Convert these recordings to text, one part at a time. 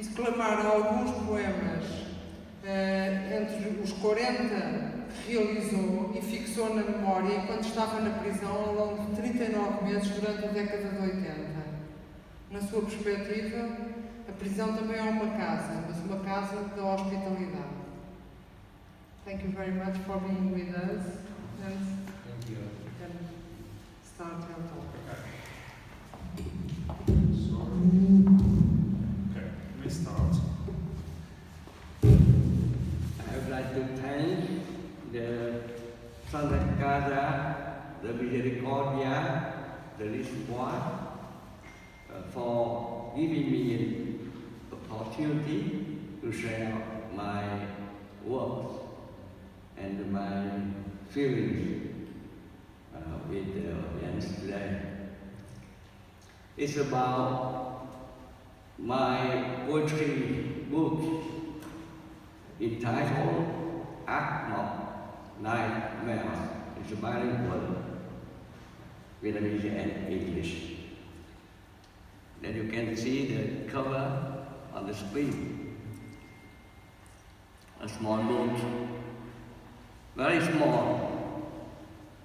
exclamar alguns poemas entre os 40 que realizou e fixou na memória enquanto estava na prisão ao longo de 39 meses durante a década de 80. Na sua perspectiva, a prisão também é uma casa, mas uma casa da hospitalidade. Thank you very much for being with us. And thank you. We can start your talk. Okay, let me start. I would like to thank the Casa, the Misericordia, the Lisboa for giving me an opportunity to share my works and my feelings with the audience today. It's about my poetry book entitled Act of Nightmares. It's bilingual, Vietnamese and English. Then you can see the cover on the screen. A small book, very small,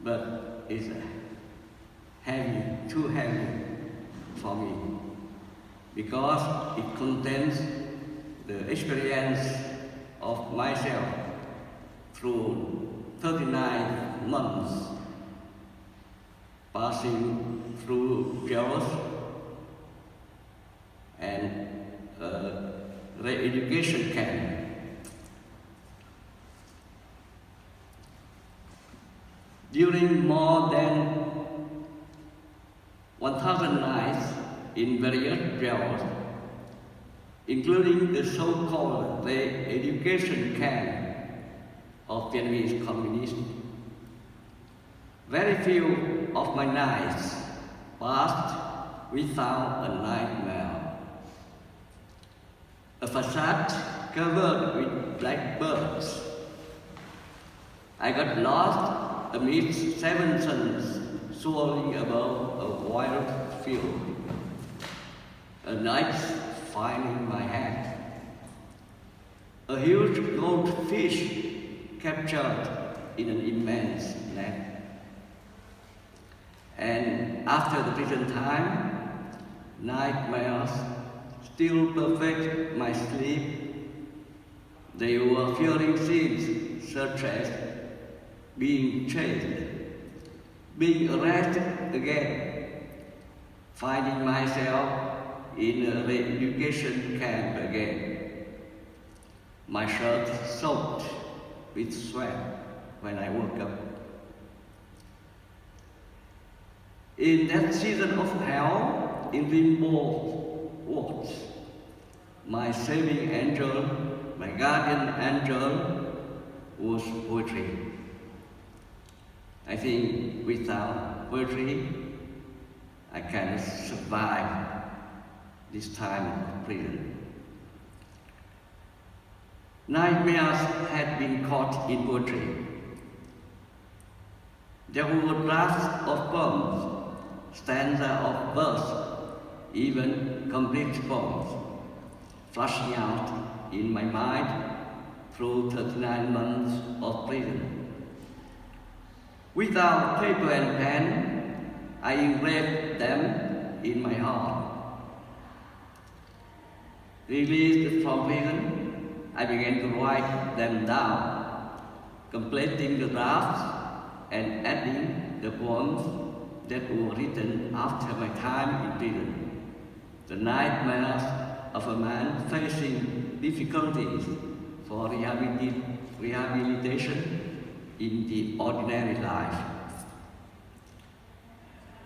but it's heavy, too heavy for me, because it contains the experience of myself through 39 months, passing through jails and re-education camp. During more than 1,000 nights in various jails, including the so-called re-education camp of Vietnamese communists, very few of my nights passed without a nightmare. A facade covered with blackbirds. I got lost amidst 7 suns soaring above a wild field. A night finding my head. A huge goldfish captured in an immense net. And after the prison time, nightmares still perfect my sleep. They were fearing scenes such as being chased, being arrested again, finding myself in a re-education camp again. My shirt soaked with sweat when I woke up. In that season of hell, in limbo wards, my saving angel, my guardian angel, was poetry. I think without poetry, I cannot survive this time of prison. Nightmares had been caught in poetry. There were drafts of poems, stanza of verse, even complete poems, flashing out in my mind through 39 months of prison. Without paper and pen, I engraved them in my heart. Released from prison, I began to write them down, completing the drafts and adding the poems that were written after my time in prison. The nightmares of a man facing difficulties for rehabilitation in the ordinary life.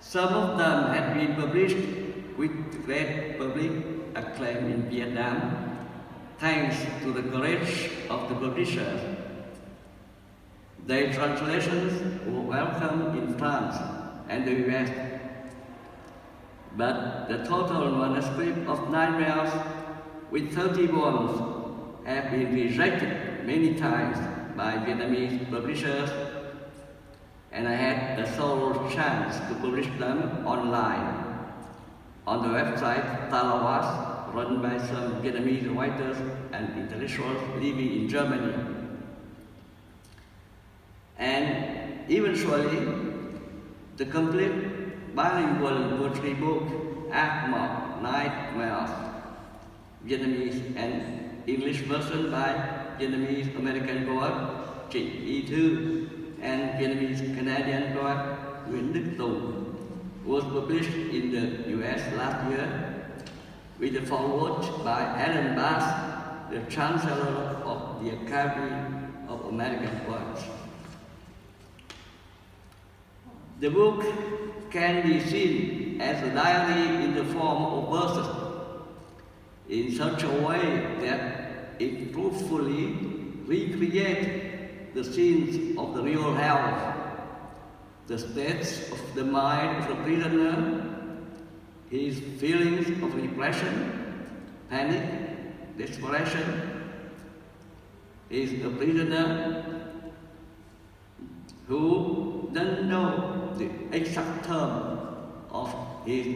Some of them had been published with great public acclaim in Vietnam, thanks to the courage of the publishers. Their translations were welcome in France and the US. But the total manuscript of Nightmares with 30 poems have been rejected many times by Vietnamese publishers, and I had the sole chance to publish them online on the website Talawas run by some Vietnamese writers and intellectuals living in Germany. And eventually, the complete bilingual poetry book, Ác Nightmares, Vietnamese and English version by Vietnamese American poet Trịnh Y Thư and Vietnamese Canadian poet Nguyễn Đức Tùng, was published in the US last year with the foreword by Alan Bass, the Chancellor of the Academy of American Poets. The book can be seen as a diary in the form of verses, in such a way that it truthfully recreates the scenes of the real hell, the states of the mind of the prisoner, his feelings of repression, panic, desperation. He is a prisoner who doesn't know the exact term of his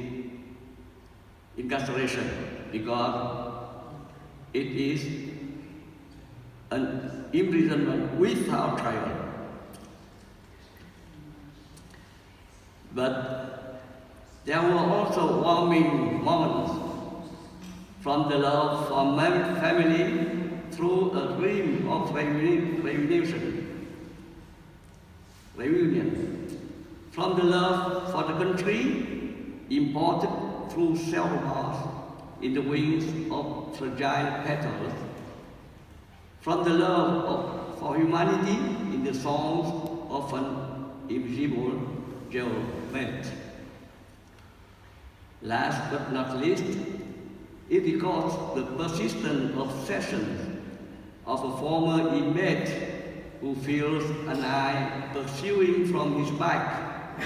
incarceration because it is an imprisonment without trial. But there were also warming moments from the love for family through a dream of reunion, from the love for the country imported through self-loss in the wings of fragile petals, from the love for humanity in the songs of an invisible jailmate. Last but not least, it records the persistent obsession of a former inmate who feels an eye pursuing from his back,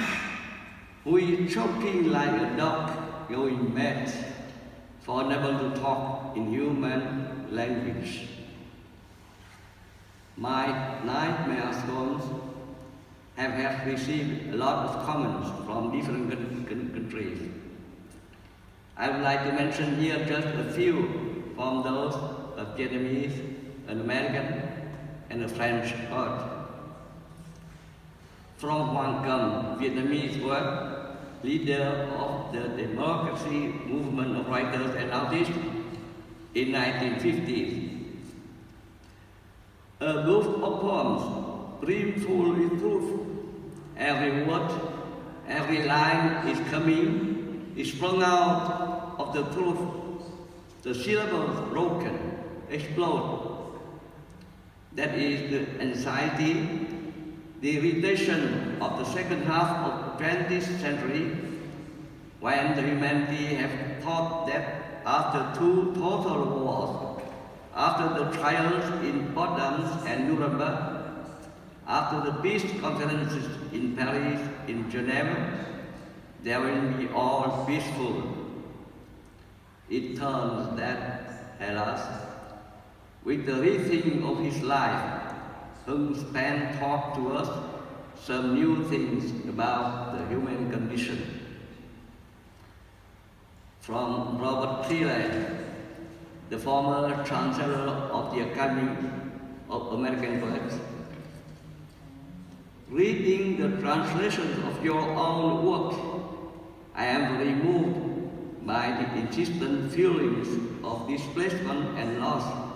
who is choking like a dog going mad, for unable to talk in human language. My nightmare songs have received a lot of comments from different countries. I would like to mention here just a few from those of Vietnamese, an American, and a French poet. From Hoàng Hưng, Vietnamese poet, leader of the democracy movement of writers and artists in 1950s. A book of poems brimful with truth. Every word, every line is coming, is sprung out of the truth. The syllables broken, explode. That is the anxiety, the irritation of the second half of the 20th century, when the humanity have thought that after two total wars, after the trials in Potsdam and Nuremberg, after the peace conferences in Paris, in Geneva, there will be all peaceful. It turns that, alas, with the rethinking of his life, Hưng Span taught to us some new things about the human condition. From Robert Cleland, the former Chancellor of the Academy of American Poets, reading the translations of your own work, I am very moved by the insistent feelings of displacement and loss.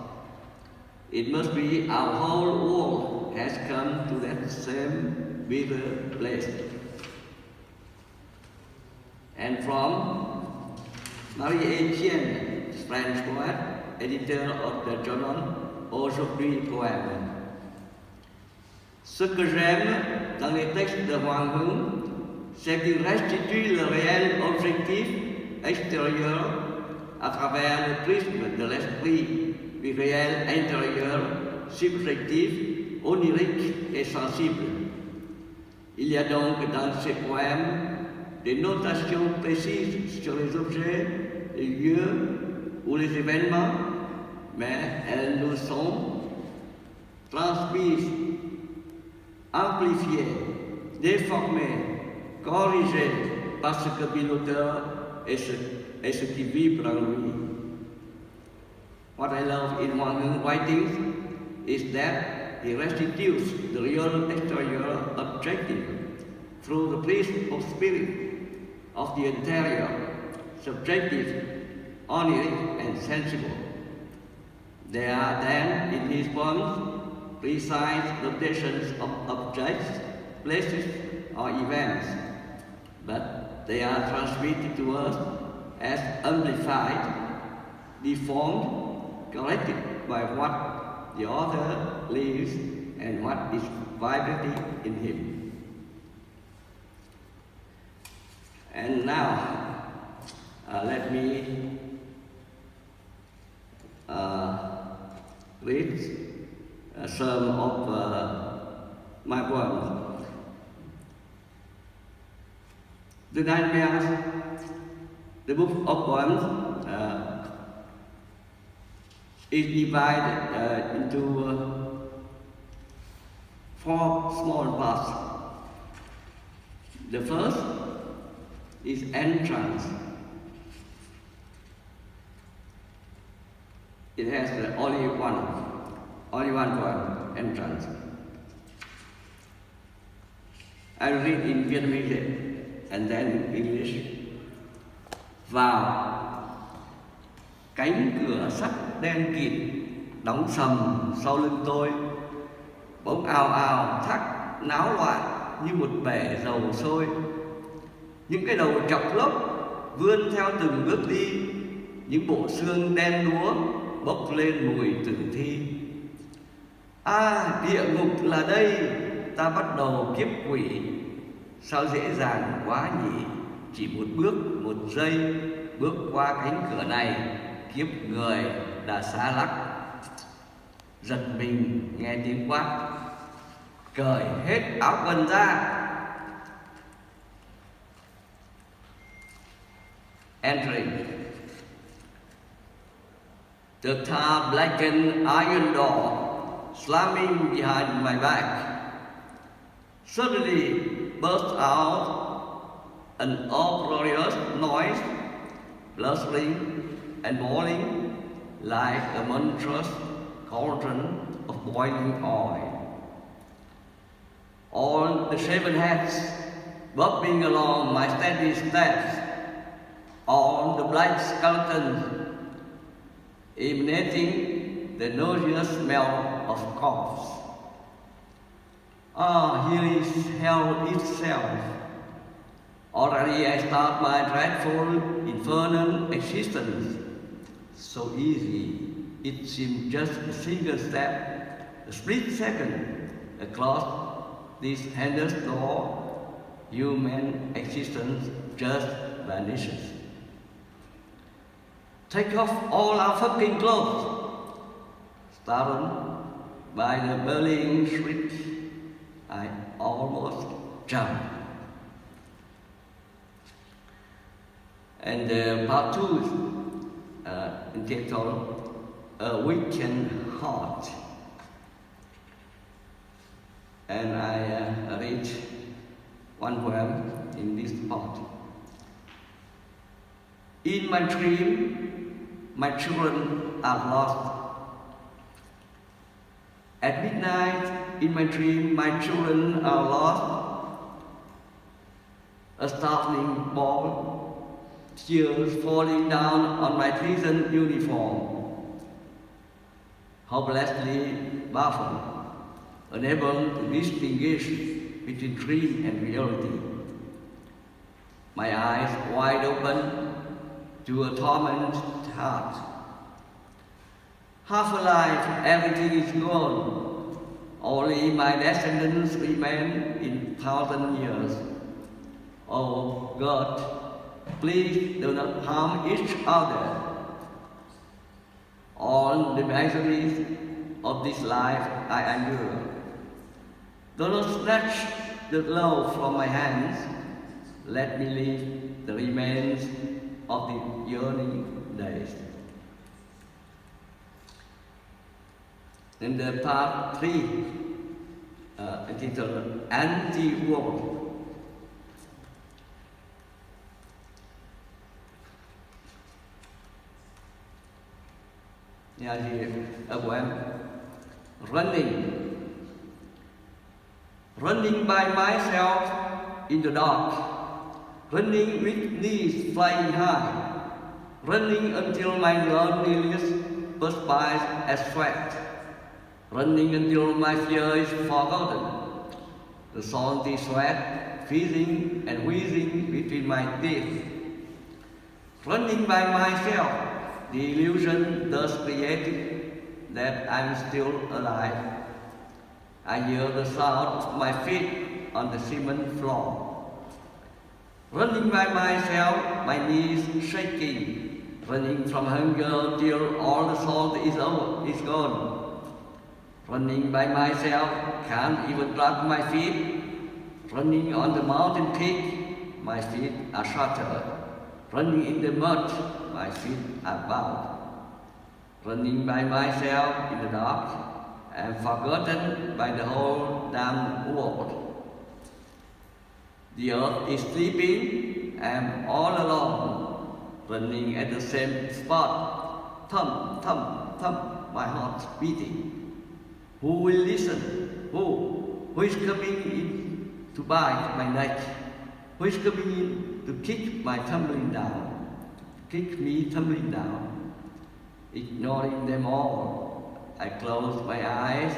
It must be our whole world has come to that same bitter place. And from Marie-Etienne, French poet, editor of the journal Aujourd'hui Poème. Ce que j'aime dans les textes de Hoàng Hưng, c'est qu'il restitue le réel objectif extérieur à travers le prisme de l'esprit, du réel intérieur, subjectif, onirique et sensible. Il y a donc dans ces poèmes des notations précises sur les objets, les lieux ou les événements, mais elles nous sont transmises, amplifiées, déformées, corrigées par ce que l'auteur et ce qui vibre en lui. What I love in Hoàng Hưng writings is that he restitutes the real exterior objective through the principle of spirit of the interior, subjective, oniric, and sensible. There are then in his poems precise notations of objects, places, or events, but they are transmitted to us as amplified, deformed, corrected by what the author lives and what is vibrating in him. And now, let me read some of my poems. The Nightmares, the book of poems, is divided into 4 small parts. The first is entrance. It has only one poem, entrance. I read in Vietnamese and then in English. Vào cánh cửa sắt đen kịt đóng sầm sau lưng tôi, bỗng ào ào thắt náo loạn như một bể dầu sôi. Những cái đầu chọc lốc vươn theo từng bước đi, những bộ xương đen đúa bốc lên mùi tử thi. Địa ngục là đây, ta bắt đầu kiếp quỷ. Sao dễ dàng quá nhỉ, chỉ một bước, một giây, bước qua cánh cửa này, kiếp người đã xa lắc. Giật mình nghe tiếng quát, cởi hết áo quần ra. Entering. The tar-blackened iron door slamming behind my back suddenly burst out an uproarious noise, blustering and boiling like a monstrous cauldron of boiling oil. All the 7 heads bobbing along my steady steps, all the black skeletons emanating the nauseous smell of corpse. Here is hell itself. Already I start my dreadful infernal existence. So easy, it seemed just a single step, a split second, across this heinous door, human existence just vanishes. Take off all our fucking clothes. Startled by the bellying shriek, I almost jumped. And part 2 is entitled A Weakened Heart. And I read one poem in this part. In my dream, my children are lost. At midnight, in my dream, my children are lost. A startling ball, tears falling down on my prison uniform. Hopelessly baffled, unable to distinguish between dream and reality. My eyes wide open to a tormented heart. Half alive, everything is gone. Only my descendants remain in 1,000 years. Oh God, please do not harm each other. All the miseries of this life I endure. Do not snatch the glove from my hands. Let me live the remains of the yearning days. In the part 3, entitled Anti-War. Nhà gì của em. Running by myself in the dark, running with knees flying high, running until my loneliness perspires as sweat, running until my fear is forgotten, the salty sweat freezing and wheezing between my teeth. Running by myself, the illusion thus created that I'm still alive. I hear the sound of my feet on the cement floor. Running by myself, my knees shaking, running from hunger till all the salt is gone. Running by myself, can't even drag my feet. Running on the mountain peak, my feet are shattered. Running in the mud, my feet are bound. Running by myself in the dark, I am forgotten by the whole damn world. The earth is sleeping, I am all alone, running at the same spot. Thump, thump, thump, my heart beating. Who will listen? Who is coming in to bite my neck? Who is coming in to kick me tumbling down? Ignoring them all, I close my eyes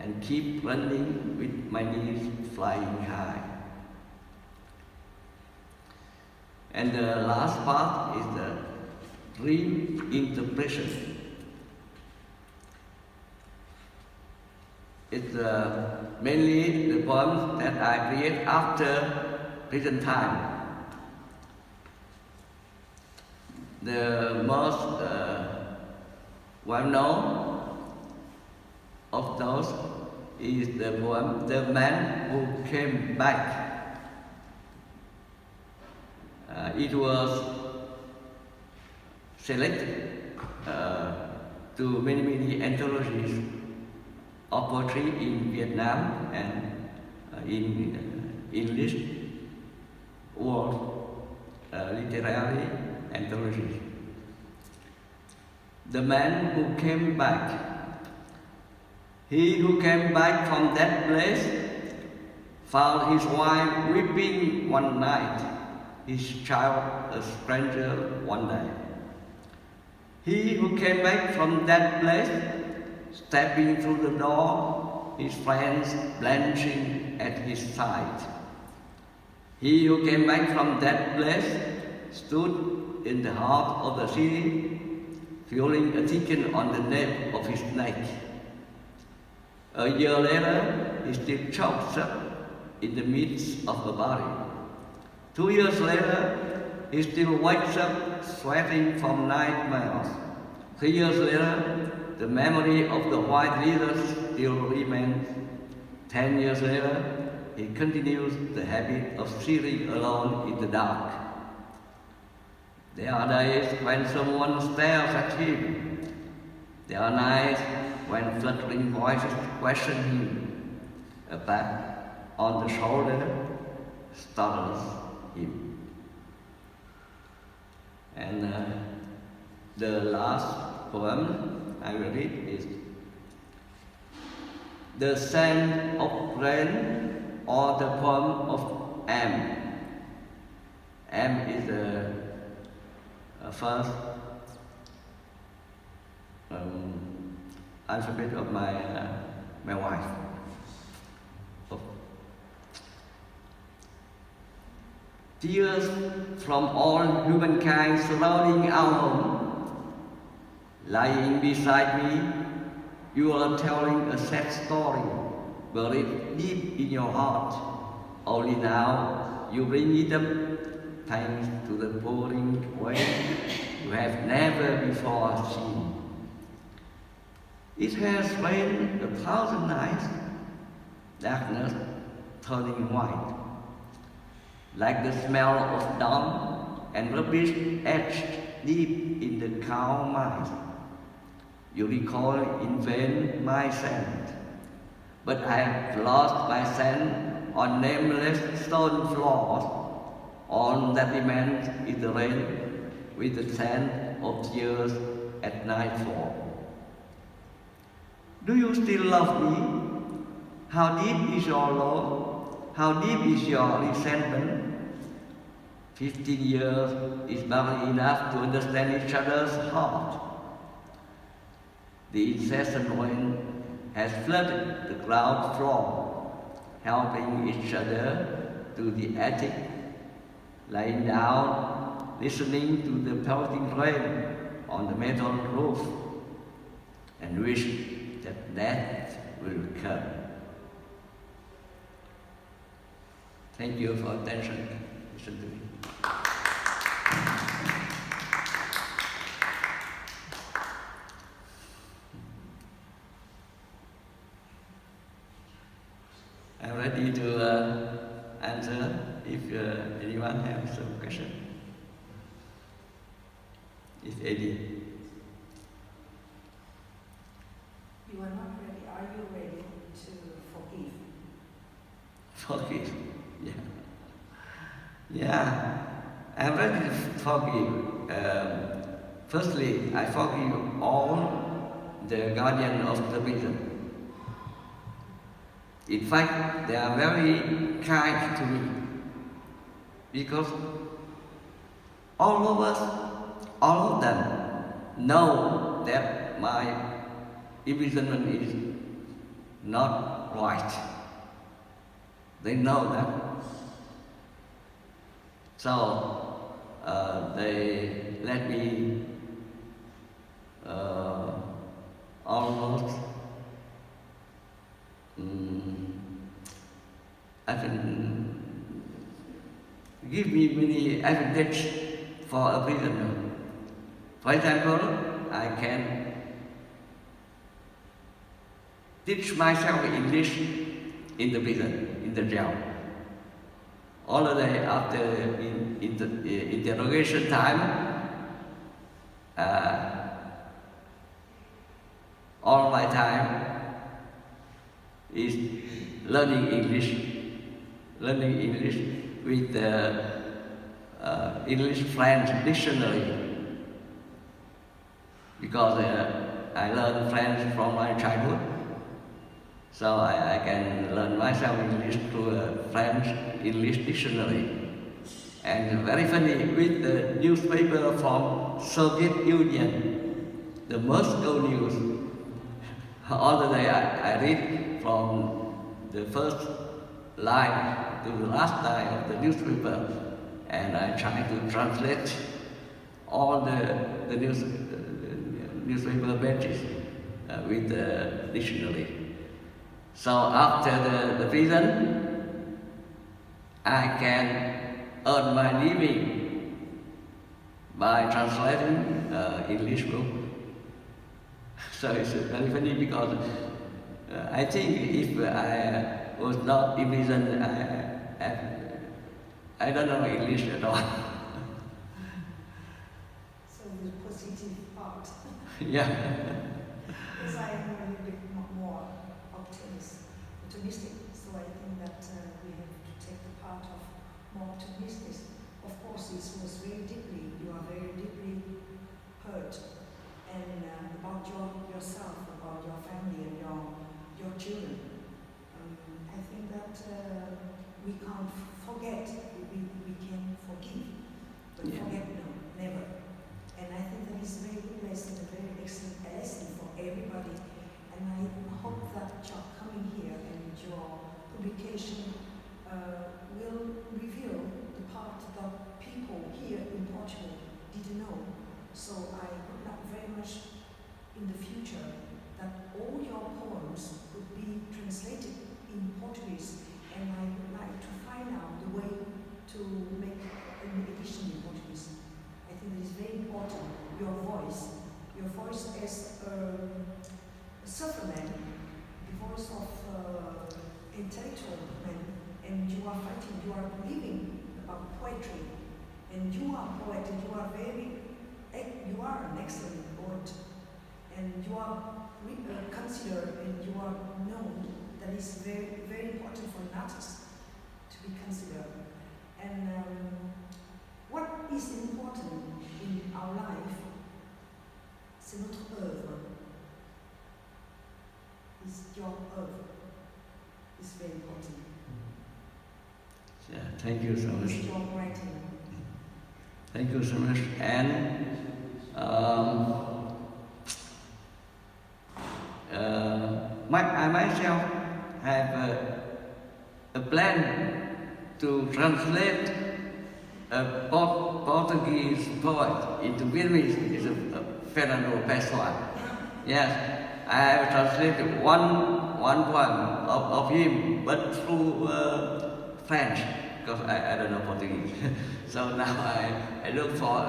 and keep running with my knees flying high. And the last part is the dream interpretation. It's mainly the poems that I create after prison time. The most well-known of those is the poem "The Man Who Came Back." It was selected to many anthologies of poetry in Vietnam and in English world literary anthologies. The man who came back. He who came back from that place found his wife weeping one night, his child a stranger one day. He who came back from that place, stepping through the door, his friends blanching at his side. He who came back from that place stood in the heart of the city, feeling a tickle on the nape of his neck. A year later, he still chokes up in the midst of a body. 2 years later, he still wakes up sweating from nightmares. 3 years later, the memory of the white leaders still remains. 10 years later, he continues the habit of sitting alone in the dark. There are days when someone stares at him. There are nights when fluttering voices question him. A pat on the shoulder startles him. And the last poem I will read is The Scent of Rain, or the poem of M. M is the first alphabet of my wife. Tears from all humankind surrounding our home. Lying beside me, you are telling a sad story, buried deep in your heart. Only now you bring it up, thanks to the pouring rain you have never before seen. It has rained 1,000 nights, darkness turning white, like the smell of dung and rubbish etched deep in the cow mind. You recall in vain my scent, but I have lost my scent on nameless stone floors. All that remains is the rain with the scent of tears at nightfall. Do you still love me? How deep is your love? How deep is your resentment? 15 years is barely enough to understand each other's heart. The incessant wind has flooded the ground floor, helping each other to the attic, lying down, listening to the pelting rain on the metal roof, and wish that death will come. Thank you for attention. Listen to me. I'm ready to answer if anyone has some question. If any. You are not ready. Are you ready to forgive? Forgive, yeah. Yeah, I'm ready to forgive. Firstly, I forgive all the guardian of the prison. In fact, they are very kind to me because all of them know that my imprisonment is not right. They know that. So they let me almost I can give me many advantage for a prisoner. For example, I can teach myself English in the prison, in the jail. All the day after interrogation time, all my time is learning English with the English-French dictionary, because I learned French from my childhood, so I can learn myself English through a French-English dictionary. And very funny, with the newspaper from Soviet Union, the Moscow News, all the day I read from the first line to the last line of the newspaper, and I try to translate all the newspaper pages with the dictionary. So after the prison, I can earn my living by translating English book. So it's very funny because I think if I was not in prison, I don't know English at all. So the positive part. Yeah. Because I am a little bit more optimistic. So I think that we have to take the part of more optimistic. Of course, this was very deeply, you are very deeply hurt. And about yourself, about your family and your children. I think that we can't forget, we can forgive, but forget, no, never. And I think that is a very good lesson, a very excellent lesson for everybody. And I hope that your coming here and your publication will reveal the part that people here in Portugal didn't know. So I would like very much in the future that all your poems could be translated in Portuguese, and I would like to find out the way to make an edition in Portuguese. I think it is very important, your voice as a sufferman, the voice of intellectual man, and you are fighting, you are believing about poetry, and you are a poet, and you are an excellent poet, and you are considered and you are known. That is very, very important for an artist to be considered. And what is important in our life, c'est notre œuvre. is your earth. It's very important. Yeah, thank you so much. It's your writing. Thank you so much. And I myself have a plan to translate a Portuguese poet into Vietnamese. It's a Fernando Pessoa. Yes, I have translated one poem of him, but through French, because I don't know Portuguese. So now I look for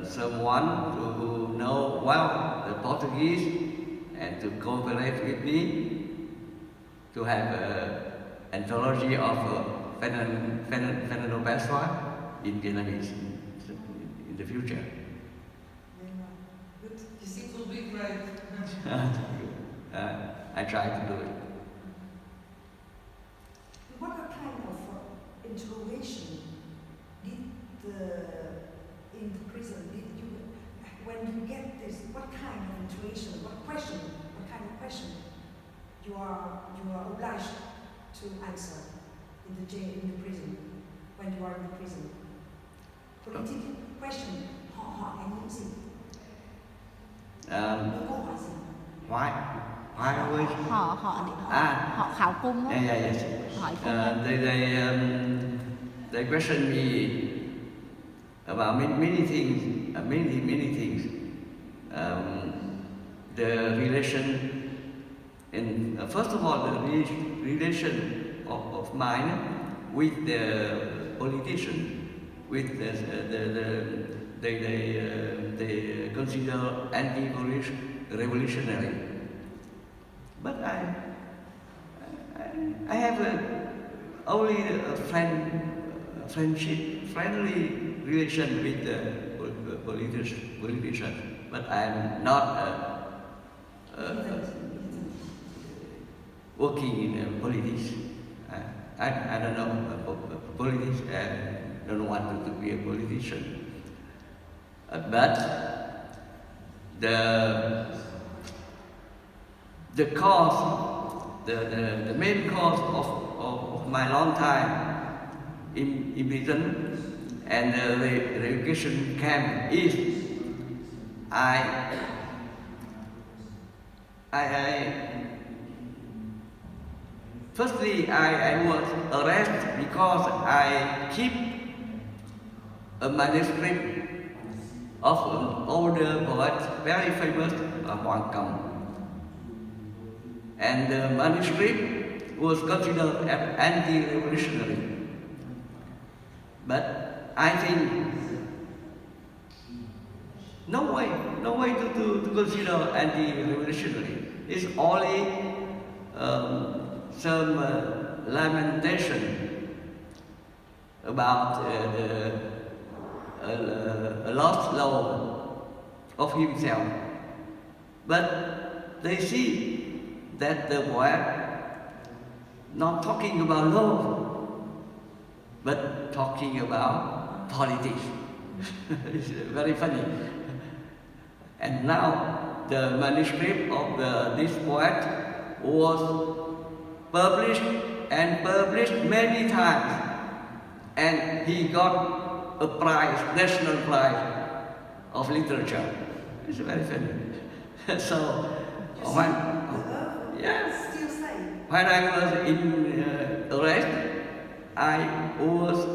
someone who know well the Portuguese and to cooperate with me to have an anthology of Fernando Pessoa in Vietnamese in the future. Good. You see, it will be great. I try to do it. What kind of interrogation in the prison did you, when you get this, what kind of interrogation, what kind of question you are obliged to answer in the jail, in the prison, when you are in the prison? Political question, họ em muốn gì? Câu hỏi gì? Why always? Họ khảo cung á. Yeah, yes. Hỏi cung. They question me about many things, many things. The relation, first of all, the relation of mine with the politician, with they consider anti-revolutionary. But I have only a friendly relation with the politician, but I'm not working in politics. I don't know politics. I don't want to be a politician. But the cause, the main cause of my long time in prison and the relocation camp is firstly I was arrested because I keep a manuscript of an older poet, very famous, Hoàng Hưng. And the manuscript was considered as anti-revolutionary. But I think no way to consider anti-revolutionary. It's only some lamentation about a lost love of himself. But they see that the poet not talking about love, but talking about politics. It's very funny. And now the manuscript of this poet was published many times, and he got a prize, national prize of literature. It's very funny. So when I was in arrest, I was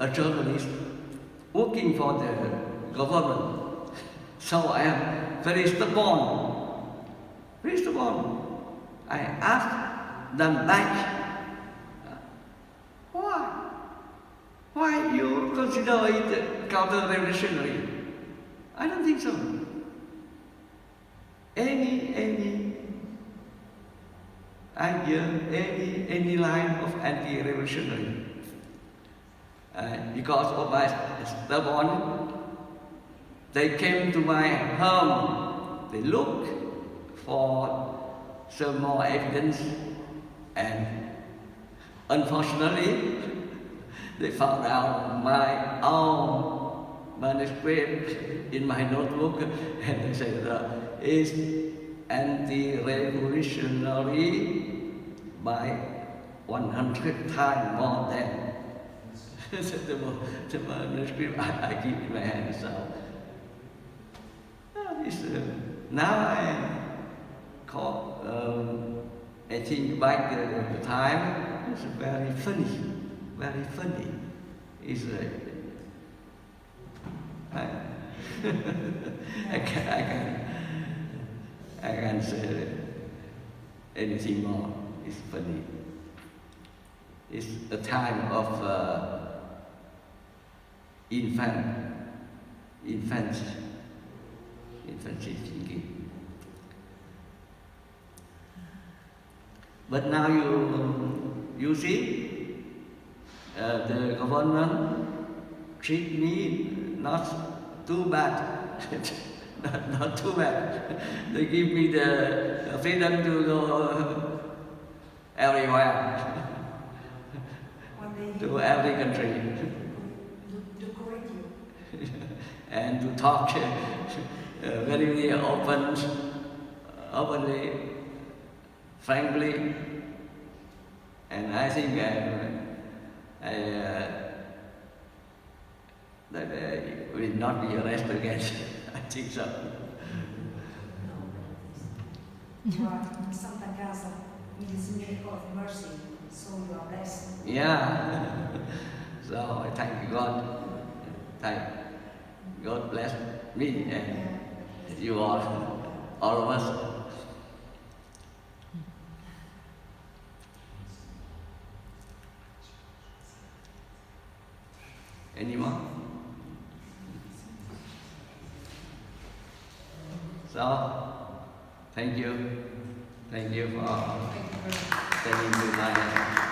a journalist working for the government. So I am very stubborn. I asked them back, why you consider it counter-revolutionary? I don't think so. Any idea, any line of anti-revolutionary. Because of my stubborn, they came to my home. They looked for some more evidence, and unfortunately, they found out manuscript in my notebook, and they say is anti-revolutionary by 100 times more than the manuscript I keep in my hand. So now I think back the time. It's very funny, very funny. It's I can't say anything more. It's funny. It's a time of infancy thinking. But now you see, the government treat me not too bad, not too bad. They give me the freedom to go everywhere, to every country, and to talk very openly, frankly, and I think that will not be arrested again. I think so. You are in Santa Casa, it is a miracle of mercy, so you are blessed. Yeah. So I thank God. Thank God bless me and you all of us. Any more? So, thank you for taking the time.